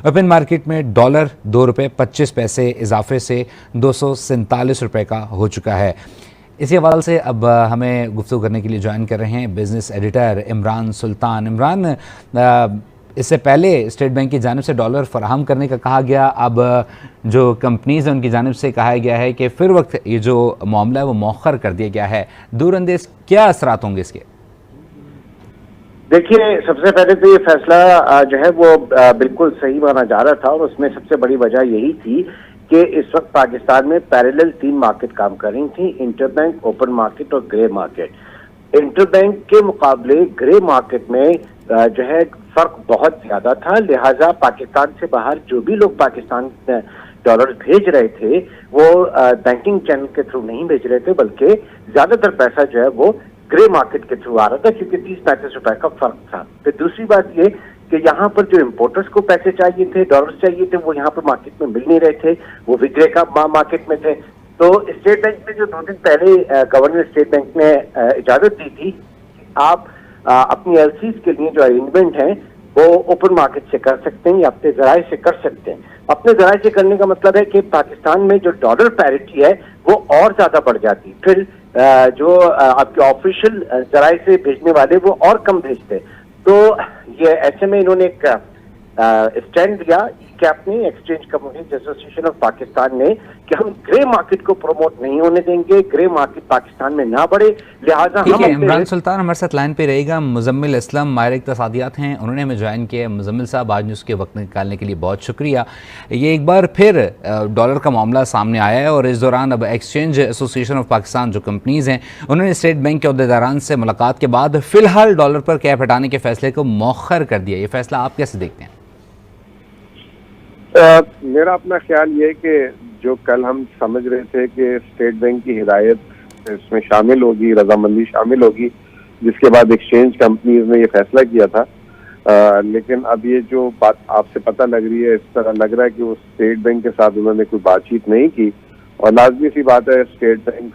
Open market में dollar 2 रुपये 25 पैसे इजाफे से 247 रुपये का हो चुका है। इसी हवाले से अब हमें गुफ्तगू करने के लिए ज्वाइन कर रहे हैं बिज़नेस एडिटर इमरान सुल्तान। इमरान, इससे पहले स्टेट बैंक की जानिब से डॉलर फराहम करने का कहा गया, अब जो कंपनीज़ हैं उनकी जानिब से कहा गया है कि फिर वक्त ये जो मामला है वो मौखर कर दिया गया है। दूरअंदेज क्या असरात होंगे इसके? देखिए, सबसे पहले तो ये फैसला जो है वो बिल्कुल सही माना जा रहा था और उसमें सबसे बड़ी वजह यही थी कि इस वक्त पाकिस्तान में पैरेलल 3 मार्केट काम कर रही थी, इंटरबैंक, ओपन मार्केट और ग्रे मार्केट। इंटरबैंक के मुकाबले ग्रे मार्केट में जो है फर्क बहुत ज्यादा था, लिहाजा पाकिस्तान से बाहर जो भी लोग पाकिस्तान डॉलर भेज रहे थे वो बैंकिंग चैनल के थ्रू नहीं भेज रहे थे, बल्कि ज्यादातर पैसा जो है वो ग्रे मार्केट के थ्रू आ रहा था, क्योंकि 30-35 रुपए का फर्क था। फिर दूसरी बात ये कि यहाँ पर जो इम्पोर्टर्स को पैसे चाहिए थे, डॉलर्स चाहिए थे, वो यहाँ पर मार्केट में मिल नहीं रहे थे, वो भी ग्रे का मार्केट में थे। तो स्टेट बैंक ने जो 2 दिन पहले गवर्नर स्टेट बैंक ने इजाजत दी थी, आप अपनी एलसीज के लिए जो अरेंजमेंट है वो ओपन मार्केट से कर सकते हैं या अपने जराये से कर सकते हैं। अपने जराये से करने का मतलब है कि पाकिस्तान में जो डॉलर पैरिटी है वो और ज्यादा बढ़ जाती, फिर जो आपके ऑफिशियल जराये से भेजने वाले वो और कम भेजते। तो ये ऐसे में इन्होंने एक स्टैंड लिया कैप ने, exchange companies association of Pakistan ने, कि हम ग्रे मार्केट को प्रमोट नहीं होने देंगे, ग्रे मार्केट पाकिस्तान में ना बढ़े, लिहाजा हम। इमरान सुल्तान हमारे साथ लाइन पे रहेगा। मुजम्मिल असलम माहिर इक़्तिसादियात हैं, उन्होंने हमें ज्वाइन किया। मुजम्मिल साहब, आज न्यूज़ के वक्त निकालने के लिए बहुत शुक्रिया। ये एक बार फिर डॉलर का मामला सामने आया है और इस दौरान अब एक्सचेंज एसोसिएशन ऑफ पाकिस्तान जो कंपनीज़ हैं उन्होंने स्टेट बैंक के अहदेदारान से मुलाकात के बाद फ़िलहाल डॉलर पर कैप हटाने के फैसले को मौखर कर दिया। ये फैसला आप कैसे देखते हैं? मेरा अपना ख्याल ये है कि जो कल हम समझ रहे थे कि स्टेट बैंक की हिदायत इसमें शामिल होगी, रजामंदी शामिल होगी, जिसके बाद एक्सचेंज कंपनीज ने ये फैसला किया था, लेकिन अब ये जो बात आपसे पता लग रही है, इस तरह लग रहा है कि वो स्टेट बैंक के साथ उन्होंने कोई बातचीत नहीं की। और लाजमी सी बात है, स्टेट बैंक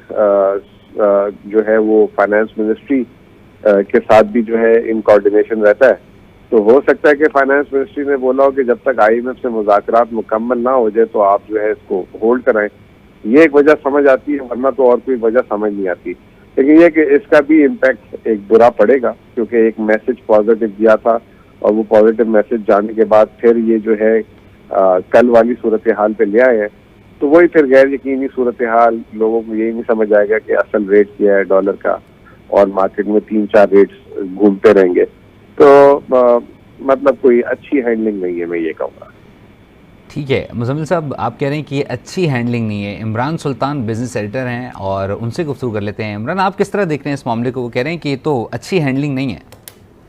जो है वो फाइनेंस मिनिस्ट्री के साथ भी जो है इन कोऑर्डिनेशन रहता है। तो हो सकता है कि फाइनेंस मिनिस्ट्री ने बोला हो कि जब तक आईएमएफ से मुज़ाकरात मुकम्मल ना हो जाए तो आप जो है इसको होल्ड कराएं। ये एक वजह समझ आती है, वरना तो और कोई वजह समझ नहीं आती। लेकिन ये कि इसका भी इम्पैक्ट एक बुरा पड़ेगा, क्योंकि एक मैसेज पॉजिटिव दिया था और वो पॉजिटिव मैसेज जाने के बाद फिर ये जो है कल वाली सूरत हाल पे ले आए हैं, तो वही फिर गैर यकीनी सूरत हाल, लोगों को यही नहीं समझ आएगा कि असल रेट क्या है डॉलर का, और मार्केट में 3-4 रेट्स घूमते रहेंगे। तो मतलब कोई अच्छी हैंडलिंग नहीं है, मैं ये कहूँगा। ठीक है मुजम्मिल साहब, आप कह रहे हैं कि ये अच्छी हैंडलिंग नहीं है। इमरान सुल्तान बिजनेस एडिटर हैं और उनसे गुफ्तगू कर लेते हैं। इमरान, आप किस तरह देख रहे हैं इस मामले को? वो कह रहे हैं कि ये तो अच्छी हैंडलिंग नहीं है।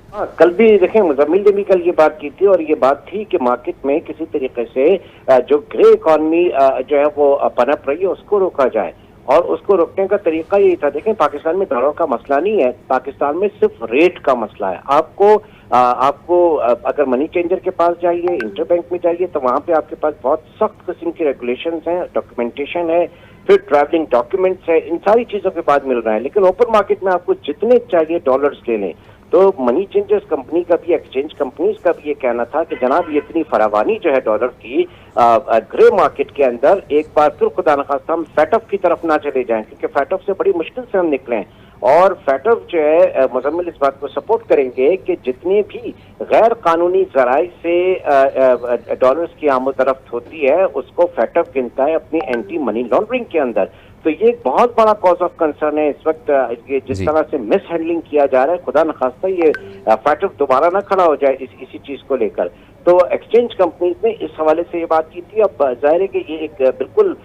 हाँ, कल भी देखें, मुजम्मिल ने भी कल ये बात की थी और ये बात थी कि मार्केट में किसी तरीके से जो ग्रे इकॉनमी जो है वो पनप रही है उसको रोका जाए, और उसको रोकने का तरीका यही था। देखें, पाकिस्तान में डॉलर का मसला नहीं है, पाकिस्तान में सिर्फ रेट का मसला है। आपको अगर मनी चेंजर के पास जाइए, इंटरबैंक में जाइए, तो वहां पे आपके पास बहुत सख्त किस्म की रेगुलेशंस हैं, डॉक्यूमेंटेशन है, फिर ट्रैवलिंग डॉक्यूमेंट्स है, इन सारी चीजों के बाद मिल रहा है। लेकिन ओपन मार्केट में आपको जितने चाहिए डॉलर्स ले लें। तो मनी चेंजर्स कंपनी का भी, एक्सचेंज कंपनीज का भी ये कहना था कि जनाब ये इतनी फरावानी जो है डॉलर की ग्रे मार्केट के अंदर, एक बार फिर खुदा न खास्ता हम फैटअप की तरफ ना चले जाएं, क्योंकि फैटअप से बड़ी मुश्किल से हम निकले हैं। और फैटअप जो है, मुजम्मिल इस बात को सपोर्ट करेंगे कि जितने भी गैर कानूनी जराये से डॉलर्स की आमदरफ्त होती है उसको फैटअप गिनता है अपनी एंटी मनी लॉन्ड्रिंग के अंदर। तो ये एक बहुत बड़ा कॉज ऑफ कंसर्न है इस वक्त, ये जिस तरह से मिस हैंडलिंग किया जा रहा है। खुदा न खास्ता ये फैटअप दोबारा ना खड़ा हो जाए इसी चीज को लेकर। तो एक्सचेंज कंपनीज ने इस हवाले से ये बात की थी। अब जाहिर है कि ये एक बिल्कुल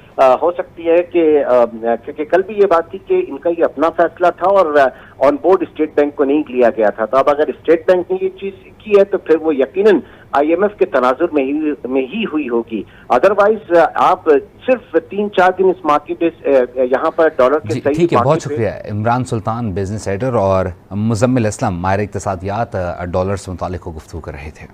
हो सकती है कि क्योंकि कल भी ये बात थी कि इनका ये अपना फैसला था और ऑन बोर्ड स्टेट बैंक को नहीं लिया गया था। तो अब अगर स्टेट बैंक ने ये चीज की है तो फिर वो यकीनन आईएमएफ के तनाजुर में ही हुई होगी। अदरवाइज आप सिर्फ 3-4 दिन इस मार्केट यहाँ पर डॉलर के सही। ठीक है, बहुत शुक्रिया। इमरान सुल्तान बिजनेस एडिटर और मुजम्मिल असलम माहिर इक़्तिसादियात डॉलर से मुतालिक गुफ्तगू कर रहे थे।